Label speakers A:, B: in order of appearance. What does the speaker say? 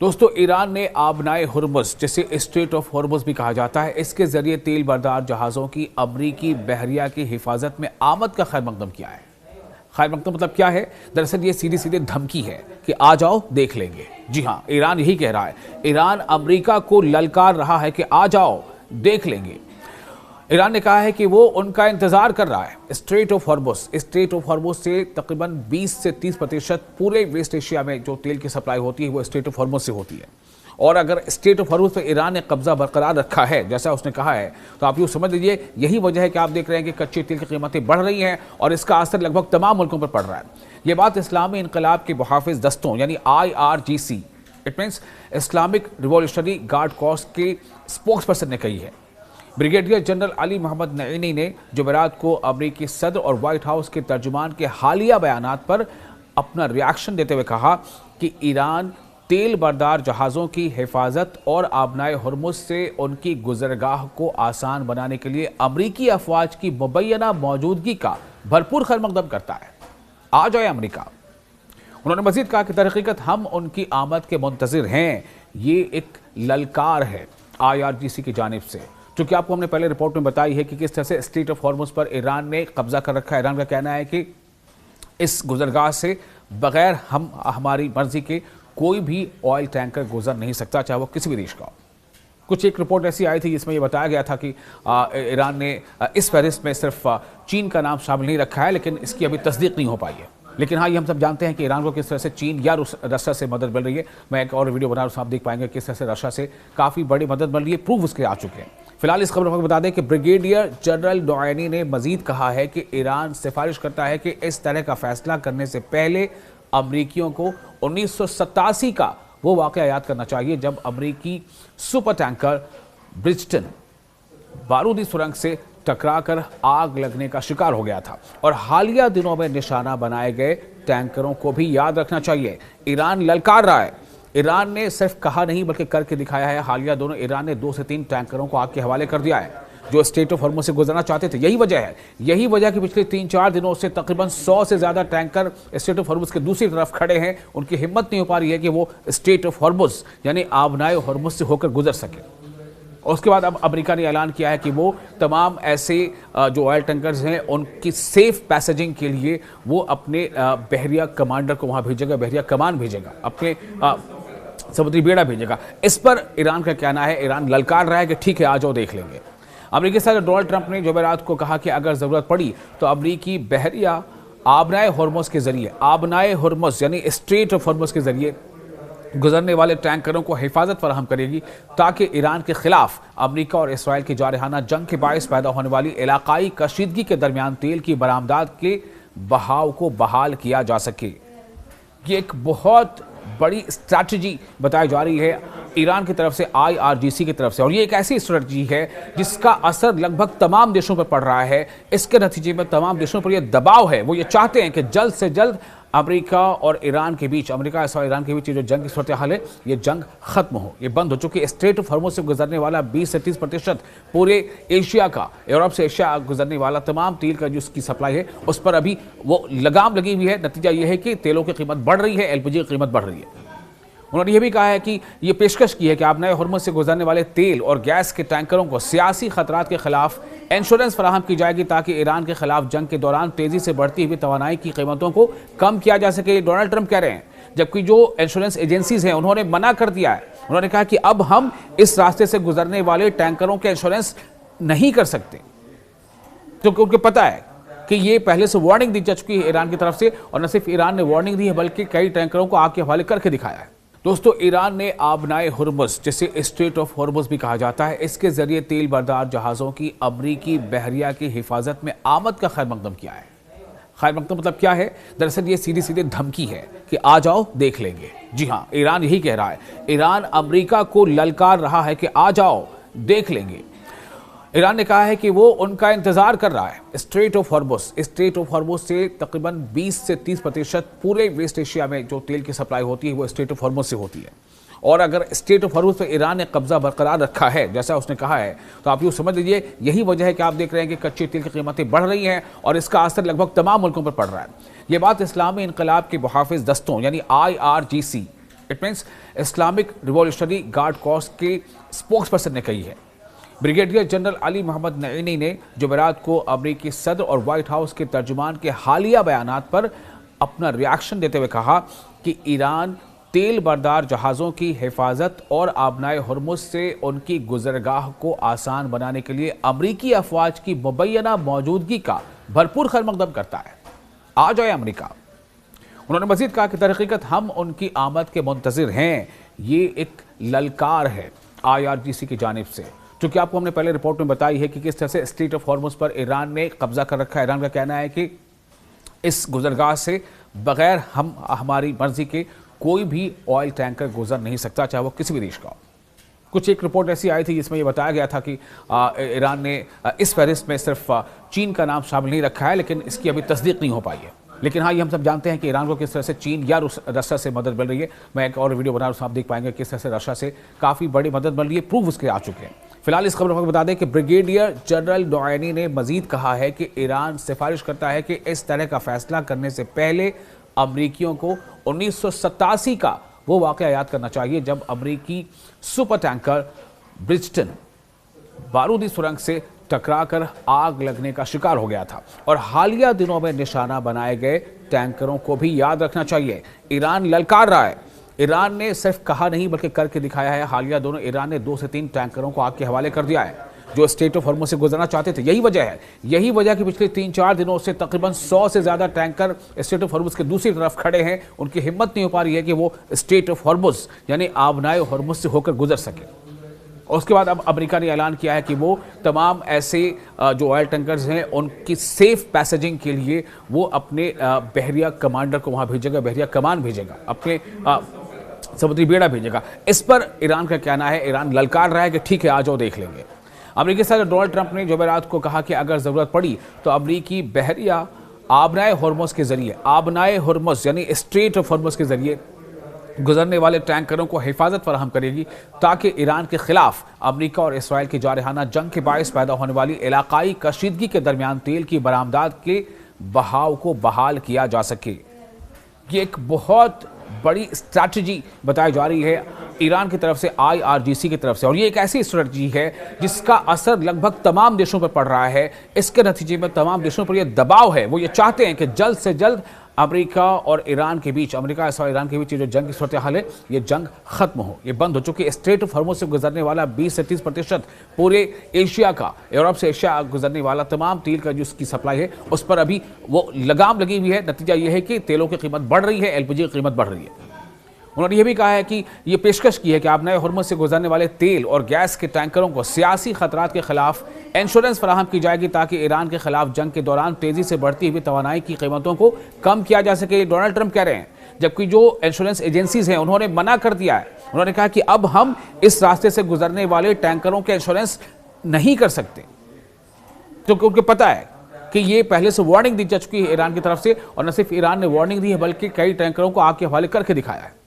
A: दोस्तों, ईरान ने आबनाए हुर्मुज़, जिसे स्ट्रेट ऑफ हुर्मुज़ भी कहा जाता है, इसके जरिए तेल बरदार जहाज़ों की अमरीकी बहरिया की हिफाजत में आमद का खैर मकदम किया है। खैर मकदम मतलब क्या है? दरअसल ये सीधी सीधी धमकी है कि आ जाओ देख लेंगे। जी हाँ, ईरान यही कह रहा है। ईरान अमरीका को ललकार रहा है कि आ जाओ देख लेंगे। ईरान ने कहा है कि वो उनका इंतजार कर रहा है। स्ट्रेट ऑफ हॉर्मुज़ से तकरीबन 20 से 30% पूरे वेस्ट एशिया में जो तेल की सप्लाई होती है वो स्ट्रेट ऑफ हॉर्मुज़ से होती है। और अगर स्ट्रेट ऑफ हॉर्मुज़ पर ईरान ने कब्जा बरकरार रखा है, जैसा उसने कहा है, तो आप यूँ समझ लीजिए यही वजह है कि आप देख रहे हैं कि कच्चे तेल की कीमतें बढ़ रही हैं और इसका असर लगभग तमाम मुल्कों पर पड़ रहा है। ये बात इस्लामी इनकलाब के मुहाफिज दस्तों यानी IRGC, it means Islamic revolutionary guard corps के स्पोक्स पर्सन ने कही है। ब्रिगेडियर जनरल अली मोहम्मद नईनी ने जुमेरात को अमरीकी सदर और व्हाइट हाउस के तर्जुमान के हालिया बयानात पर अपना रिएक्शन देते हुए कहा कि ईरान तेल बरदार जहाज़ों की हिफाजत और आबनाए हुर्मुज़ से उनकी गुजरगाह को आसान बनाने के लिए अमरीकी अफवाज की मुबैना मौजूदगी का भरपूर खैर मकदम करता है। आ जाए अमरीका। उन्होंने मजीद कहा कि दरहकीकत हम उनकी आमद के मुंतज़िर हैं। ये एक ललकार है IRGC की जानिब से, चूँकि आपको हमने पहले रिपोर्ट में बताई है कि किस तरह से स्ट्रेट ऑफ हॉर्मुज़ पर ईरान ने कब्जा कर रखा है। ईरान का कहना है कि इस गुजरगाह से बगैर हमारी मर्जी के कोई भी ऑयल टैंकर गुजर नहीं सकता, चाहे वो किसी भी देश का हो। कुछ एक रिपोर्ट ऐसी आई थी जिसमें ये बताया गया था कि ईरान ने इस फहरिस्त में सिर्फ चीन का नाम शामिल नहीं रखा है, लेकिन इसकी अभी तस्दीक नहीं हो पाई है। लेकिन हाँ, ये हम सब जानते हैं कि ईरान को किस तरह से चीन या रशिया से मदद मिल रही है। मैं एक और वीडियो बना रहा हूँ, आप देख पाएंगे किस तरह से रशिया से काफ़ी बड़ी मदद मिल रही है। प्रूफ उसके आ चुके हैं। फिलहाल इस खबर को बता दें कि ब्रिगेडियर जनरल नईनी ने मजीद कहा है कि ईरान सिफारिश करता है कि इस तरह का फैसला करने से पहले अमरीकियों को 1987 का वो वाक़या याद करना चाहिए जब अमरीकी सुपर टैंकर ब्रिजटन बारूदी सुरंग से टकराकर आग लगने का शिकार हो गया था। और हालिया दिनों में निशाना बनाए गए टैंकरों को भी याद रखना चाहिए। ईरान ललकार रहा है। ईरान ने सिर्फ कहा नहीं बल्कि करके दिखाया है। हालिया दोनों ईरान ने 2 से 3 टैंकरों को आग के हवाले कर दिया है जो स्ट्रेट ऑफ हॉर्मुज़ से गुजरना चाहते थे। यही वजह है कि पिछले 3-4 दिनों से तकरीबन 100 से ज़्यादा टैंकर स्ट्रेट ऑफ हॉर्मुज़ के दूसरी तरफ खड़े हैं। उनकी हिम्मत नहीं हो पा रही है कि वो स्ट्रेट ऑफ हॉर्मुज़ यानी आबनाए हुर्मुज़ से होकर गुजर सके। और उसके बाद अब अमेरिका ने ऐलान किया है कि वो तमाम ऐसे जो ऑयल टैंकर्स हैं उनकी सेफ पैसेजिंग के लिए वो अपने बहरिया कमांडर को वहाँ भेजेगा, बहरिया कमान भेजेगा, अपने समुद्री बेड़ा भेजेगा। इस पर ईरान का कहना है, ईरान ललकार रहा है कि ठीक है आ जाओ देख लेंगे। अमेरिकी सदर डोनाल्ड ट्रंप ने जुमेरात को कहा कि अगर ज़रूरत पड़ी तो अमरीकी बहरिया आबनाए हुर्मुज़ के जरिए, आबनाए हुर्मुज़ यानी स्ट्रेट ऑफ हुर्मुज़ के जरिए गुजरने वाले टैंकरों को हिफाजत फराहम करेगी ताकि ईरान के खिलाफ अमेरिका और इसराइल की जारहाना जंग के बायस पैदा होने वाली इलाकाई कशीदगी के दरमियान तेल की बरामदात के बहाव को बहाल किया जा सके। ये एक बहुत बड़ी स्ट्रैटेजी बताई जा रही है ईरान की तरफ से, IRGC की तरफ से, और ये एक ऐसी स्ट्रैटेजी है जिसका असर लगभग तमाम देशों पर पड़ रहा है। इसके नतीजे में तमाम देशों पर यह दबाव है, वो ये चाहते हैं कि जल्द से जल्द अमेरिका और ईरान के बीच, अमेरिका और ईरान के बीच जो जंग की सूरत हाल है ये जंग खत्म हो, ये बंद हो चुकी। स्ट्रेट ऑफ हॉर्मुज़ से गुजरने वाला 20 से 30% पूरे एशिया का, यूरोप से एशिया गुजरने वाला तमाम तेल का जो उसकी सप्लाई है उस पर अभी वो लगाम लगी हुई है। नतीजा ये है कि तेलों की कीमत बढ़ रही है, LPG की कीमत बढ़ रही है। उन्होंने ये भी कहा है कि ये पेशकश की है कि आबनाए हुर्मुज़ से गुजरने वाले तेल और गैस के टैंकरों को सियासी खतरात के खिलाफ इंश्योरेंस फराहम की जाएगी ताकि ईरान के खिलाफ जंग के दौरान तेजी से बढ़ती हुई तवानाई की कीमतों को कम किया जा सके। डोनाल्ड ट्रंप कह रहे हैं, जबकि जो इंश्योरेंस एजेंसीज हैं उन्होंने मना कर दिया है। उन्होंने कहा कि अब हम इस रास्ते से गुजरने वाले टैंकरों के इंश्योरेंस नहीं कर सकते, क्योंकि उनको पता है कि ये पहले से वार्निंग दी जा चुकी है ईरान की तरफ से। और न सिर्फ ईरान ने वार्निंग दी है बल्कि कई टैंकरों को आग के हवाले करके दिखाया है। दोस्तों, ईरान ने आबनाए हुर्मुज़, जिसे स्ट्रेट ऑफ हुर्मुज़ भी कहा जाता है, इसके जरिए तेल बरदार जहाज़ों की अमरीकी बहरिया की हिफाजत में आमद का खैर मकदम किया है। खैर मकदम मतलब क्या है? दरअसल ये सीधी सीधी धमकी है कि आ जाओ देख लेंगे। जी हाँ, ईरान यही कह रहा है। ईरान अमरीका को ललकार रहा है कि आ जाओ देख लेंगे। ईरान ने कहा है कि वो उनका इंतजार कर रहा है। स्ट्रेट ऑफ हॉर्मुज़ से तकरीबन 20 से 30% पूरे वेस्ट एशिया में जो तेल की सप्लाई होती है वो स्ट्रेट ऑफ हॉर्मुज़ से होती है। और अगर स्ट्रेट ऑफ हॉर्मुज़ पर ईरान ने कब्जा बरकरार रखा है, जैसा उसने कहा है, तो आप यूँ समझ लीजिए यही वजह है कि आप देख रहे हैं कि कच्चे तेल की कीमतें बढ़ रही हैं और इसका असर लगभग तमाम मुल्कों पर पड़ रहा है। ये बात इस्लामी इनकलाब के मुहाफिज दस्तों यानी IRGC, it means Islamic revolutionary guard corps के स्पोक्सपर्सन ने कही है। ब्रिगेडियर जनरल अली मोहम्मद नईनी ने जुमेरात को अमेरिकी सदर और व्हाइट हाउस के तर्जुमान के हालिया बयानात पर अपना रिएक्शन देते हुए कहा कि ईरान तेल बरदार जहाज़ों की हिफाजत और आबनाए हुर्मुज़ से उनकी गुजरगाह को आसान बनाने के लिए अमरीकी अफवाज की मुबैना मौजूदगी का भरपूर खैरमकदम करता है। आ जाए अमरीका। उन्होंने मजीद कहा कि दरहकीकत हम उनकी आमद के मुंतज़िर हैं। ये एक ललकार है IRGC की जानिब से, चूँकि आपको हमने पहले रिपोर्ट में बताई है कि किस तरह से स्ट्रेट ऑफ हॉर्मुज़ पर ईरान ने कब्जा कर रखा है। ईरान का कहना है कि इस गुजरगाह से बगैर हमारी मर्जी के कोई भी ऑयल टैंकर गुजर नहीं सकता, चाहे वो किसी भी देश का हो। कुछ एक रिपोर्ट ऐसी आई थी जिसमें यह बताया गया था कि ईरान ने इस फहरिस्त में सिर्फ चीन का नाम शामिल नहीं रखा है, लेकिन इसकी अभी तस्दीक नहीं हो पाई है। लेकिन हाँ, ये हम सब जानते हैं कि ईरान को किस तरह से चीन या रशिया से मदद मिल रही है। मैं एक और वीडियो बना रहा हूँ, आप देख पाएंगे किस तरह से रशिया से काफ़ी बड़ी मदद मिल रही है। प्रूफ उसके आ चुके हैं। फिलहाल इस खबर को बता दें कि ब्रिगेडियर जनरल नौएनी ने मजीद कहा है कि ईरान सिफारिश करता है कि इस तरह का फैसला करने से पहले अमरीकियों को 1987 का वो वाक़या याद करना चाहिए जब अमरीकी सुपर टैंकर ब्रिजटन बारूदी सुरंग से टकराकर आग लगने का शिकार हो गया था। और हालिया दिनों में निशाना बनाए गए टैंकरों को भी याद रखना चाहिए। ईरान ललकार रहा है। ईरान ने सिर्फ कहा नहीं बल्कि करके दिखाया है। हालिया दोनों ईरान ने 2 से 3 टैंकरों को आग के हवाले कर दिया है जो स्ट्रेट ऑफ हॉर्मुज़ से गुजरना चाहते थे। यही वजह है कि पिछले 3-4 दिनों से तकरीबन 100 से ज़्यादा टैंकर स्ट्रेट ऑफ हॉर्मुज़ के दूसरी तरफ खड़े हैं। उनकी हिम्मत नहीं हो पा रही है कि वो स्ट्रेट ऑफ हॉर्मुज़ यानी आबनाए हॉर्मुज़ से होकर गुजर सके। और उसके बाद अब अमेरिका ने ऐलान किया है कि वो तमाम ऐसे जो ऑयल टैंकर्स हैं उनकी सेफ पैसेजिंग के लिए वो अपने बहरिया कमांडर को वहाँ भेजेगा, बहरिया कमान भेजेगा, अपने समुद्री बेड़ा भेजेगा। इस पर ईरान का कहना है, ईरान ललकार रहा है कि ठीक है, आ जाओ देख लेंगे। अमेरिकी सदर डोनाल्ड ट्रंप ने जुमेरात को कहा कि अगर ज़रूरत पड़ी तो अमरीकी बहरिया आबनाए हुर्मुज़ के ज़रिए, आबनाए हुर्मुज़ यानी स्ट्रेट ऑफ हॉर्मुज़ के ज़रिए गुजरने वाले टैंकरों को हिफाजत फराहम करेगी ताकि ईरान के खिलाफ अमरीका और इसराइल की जारहाना जंग के बायस पैदा होने वाली इलाकाई कशीदगी के दरमियान तेल की बरामदात के बहाव को बहाल किया जा सके। ये एक बहुत बड़ी स्ट्रैटेजी बताई जा रही है ईरान की तरफ से, IRGC की तरफ से, और ये एक ऐसी स्ट्रैटेजी है जिसका असर लगभग तमाम देशों पर पड़ रहा है। इसके नतीजे में तमाम देशों पर यह दबाव है, वो ये चाहते हैं कि जल्द से जल्द अमेरिका और ईरान के बीच, अमेरिका और ईरान के बीच ये जो जंग की सूरत हाल है, ये जंग खत्म हो, ये बंद हो। चूंकि स्ट्रेट ऑफ हॉर्मुज़ से गुजरने वाला 20 से 30% पूरे एशिया का, यूरोप से एशिया गुजरने वाला तमाम तेल का जो उसकी सप्लाई है उस पर अभी वो लगाम लगी हुई है। नतीजा ये है कि तेलों की कीमत बढ़ रही है, LPG की कीमत बढ़ रही है। उन्होंने ये भी कहा है कि ये पेशकश की है कि आबनाए हुर्मुज़ से गुजरने वाले तेल और गैस के टैंकरों को सियासी खतरात के खिलाफ इंश्योरेंस फराहम की जाएगी ताकि ईरान के खिलाफ जंग के दौरान तेजी से बढ़ती हुई तवानाई की कीमतों को कम किया जा सके। डोनाल्ड ट्रंप कह रहे हैं, जबकि जो इंश्योरेंस एजेंसीज हैं उन्होंने मना कर दिया है। उन्होंने कहा कि अब हम इस रास्ते से गुजरने वाले टैंकरों के इंश्योरेंस नहीं कर सकते, क्योंकि उनको पता है कि ये पहले से वार्निंग दी जा चुकी है ईरान की तरफ से। और न सिर्फ ईरान ने वार्निंग दी है बल्कि कई टैंकरों को आग के हवाले करके दिखाया है।